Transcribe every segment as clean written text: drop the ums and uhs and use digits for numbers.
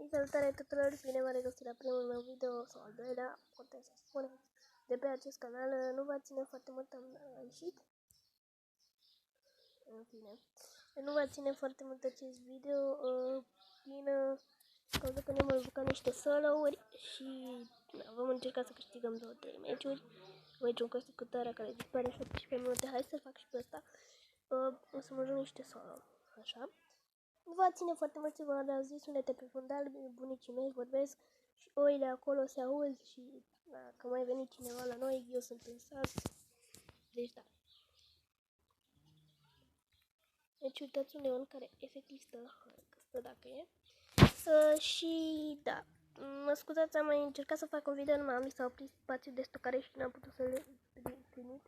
Salutare tuturor, bine v-am regăsit la primul meu video sau al doilea, putem să spunem, de pe acest canal. Nu va ține foarte mult, am ieșit. În fine, nu va ține foarte mult acest video din cauza că ne-am jucat niște solo-uri și vom încerca să câștigăm 2-3 meciuri. Meciul cu executarea care dispare 17 minute, hai să fac și pe ăsta. O să mă joc niște solo, așa. Nu va ține foarte mult, v-am zis, sunete pe fundal, bunicii mei vorbesc și oile acolo se aud și că mai venit cineva la noi, eu sunt în sat, deci da. Deci uitați un leon care efectiv stă dacă e. Și da, mă scuzați, am mai încercat să fac un video, numai mi s-a oprit spațiul de stocare și n-am putut să le trimit.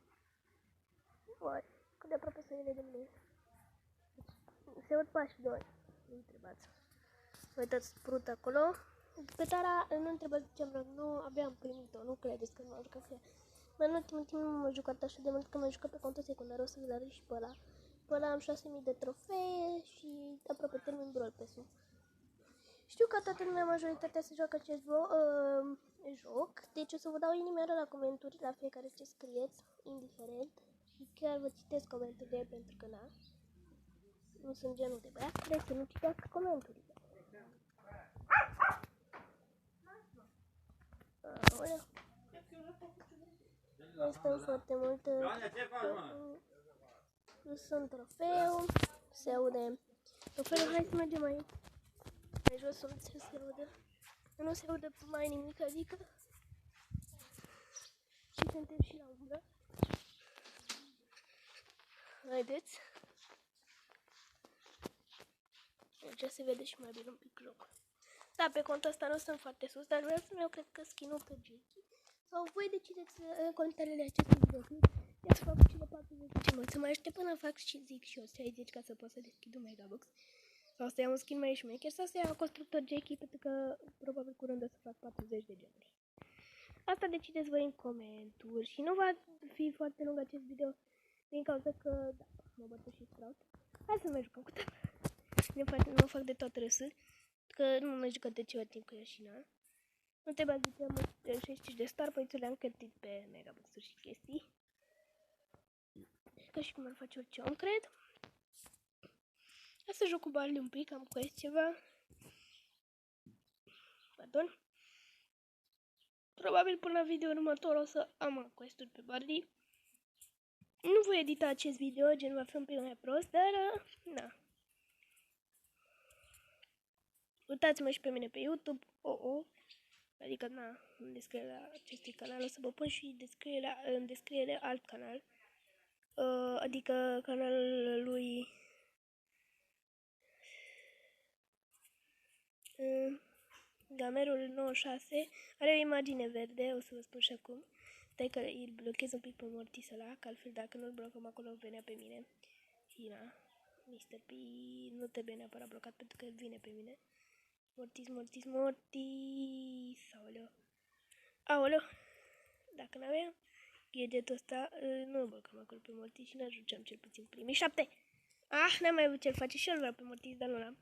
Uai, cât de aproape să le vedem noi. Se aud pași doi, nu întrebați. Uitați sprut acolo. Petara, nu întrebați de ce am nu, abia am primit-o, nu credeți că m-am jucat cu ea. Dar în ultimul timp nu m-am jucat așa de mult, că m-am jucat pe contul secundar, o să vi-l arăt și pe ăla. Pe ăla am 6000 de trofee și aproape termin Brawl Pass-ul. Știu că toată lumea, majoritatea se joacă acest joc, deci o să vă dau inimioară la comentarii la fiecare ce scrieți, indiferent. Și chiar vă citesc comentarii pentru că nu sunt genul de băiat care să nu citească comentarii. Aoleu. Mai stăm foarte mult. Sunt trofeu. Se aude. Trofeul, hai să mergem mai jos, să nu se aude. Nu se aude mai nimic, adică. Și suntem și la umbră. Haideți. Deci se vede și mai bine un pic joc. Da, pe contul ăsta nu sunt foarte sus, dar vreau să-mi iau, cred că, skin-ul pe Jackie. Sau voi decideți în comentariile acestui video. Ia să fac și de 40 mă. Să mai aștept până fac și zic și eu 60 ca să pot să deschid un megabox. Sau să iau un skin mai șmecher sau să iau constructor Jackie, pentru că probabil curând o să fac 40 de genuri. Asta decideți voi în comentarii și nu va fi foarte lung acest video din cauza că, da, mă bătă și Sprout. Hai să mai jucăm cu tău. Nu mă fac de tot râsul, că nu m-am jucat de ceva timp cu Yoshina. Nu trebuie să zicem 65 de star, păi le-am cătit pe megabox-uri și chestii. Ca și cum ar face orice om, cred. Hai să joc cu Barley un pic, am quest ceva. Pardon. Probabil până la video următor o să am quest-uri pe Barley. Nu voi edita acest video, gen va fi un pic mai prost, dar na. Uitați-mă și pe mine pe YouTube, adică na, în descrierea acestui canal o să vă pun și în descriere alt canal, adică canalul lui Gamerul 96, are o imagine verde, o să vă spun și acum. Stai că îl blochez un pic pe Mortis ăla, că altfel dacă nu-l blocăm acolo venea pe mine. Și na, Mr. P nu trebuie neapărat blocat pentru că el vine pe mine. Mortis, aoleu, dacă n-aveam gadgetul ăsta, nu blocam acolo pe Mortis și n-ajungeam cel puțin primii 7. N-am mai avut ce-l face și eu vreau pe Mortis, dar nu l-am.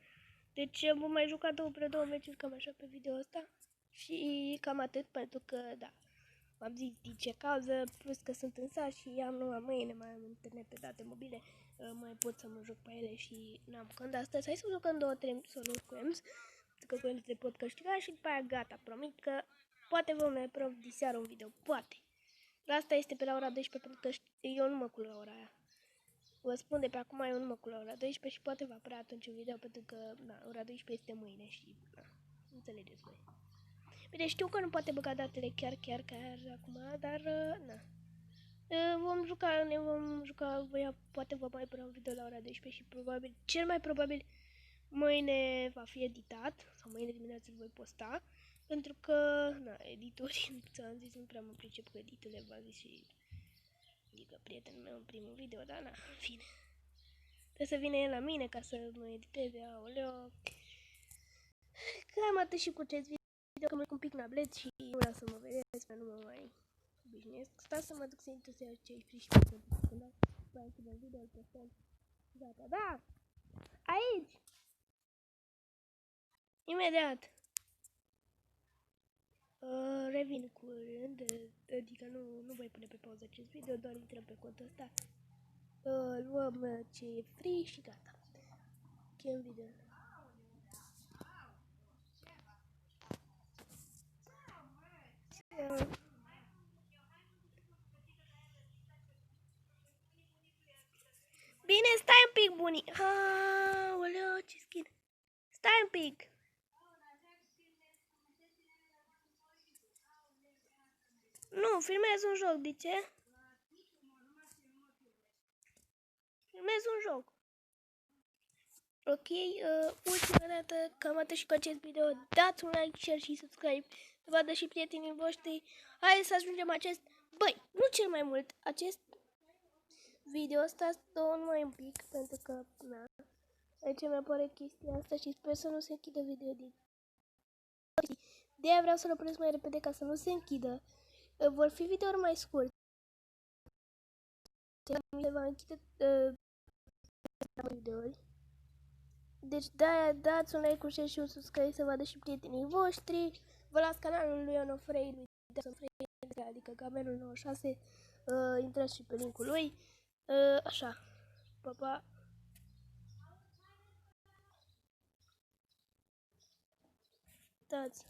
Deci vom mai juca două meciuri cam așa pe video ăsta și cam atât, pentru că, da, v-am zis din ce cauză, plus că sunt în sat și am numai mâine, mai am internet pe date mobile, mai pot să mă joc pe ele și n-am când astăzi. Hai să jucăm 2-3 soluri cu EMS, pentru că cu ele se pot câștiga și după aia gata, promit că poate vom mai prov diseară un video, poate. Asta este pe la ora 12, pentru că eu nu mă culc la ora aia. Vă spun de pe acum, eu nu mă culc la ora 12 și poate va apărea atunci un video, pentru că na, ora 12 este mâine și na, înțelegeți voi. Bine, știu că nu poate băga datele chiar acum, dar na. Ne vom juca, poate vă mai apărea un video la ora 12 și probabil, cel mai probabil, mâine va fi editat, sau mâine dimineață îl voi posta, pentru că, na, edituri, ți-am zis, nu prea mă pricep cu editurile, v-am zis și adică prietenul meu în primul video, dar na, în fine. Trebuie să vină el la mine ca să mă editeze, aoleo. Cam atât și cu acest video, că mă un pic nablet și nu vreau să mă vedeți, nu mă mai obișnuiesc. Stați să mă duc să intru să iau ce-i friși pe când după să vă video, gata, da! Aici! Imediat! Revin curând, adică nu voi pune pe pauză acest video, doar intrăm pe contul ăsta. Luăm ce e free și gata. Chem video. Bine, stai un pic, bunii. Aoleu, ce skin. Stai un pic. Nu, filmez un joc, de ce? Filmez un joc. Ok, ultima dată, cam atât și cu acest video. Dați un like, share și subscribe. Să vadă și prietenii voștri. Hai să ajungem acest... Băi, nu cel mai mult. Acest video ăsta stă numai un pic, pentru că, na, aici mi apare chestia asta și sper să nu se închidă video din... De-aia vreau să-l opresc mai repede ca să nu se închidă. Vor fi videouri mai scurte. Se va închide videouri. Deci dați un like, un share și un subscribe să vadă și prietenii voștri. Vă las canalul lui Onofrei, adică Gamerul 96. Intrați și pe linkul lui. Așa. Pa, pa. Dați.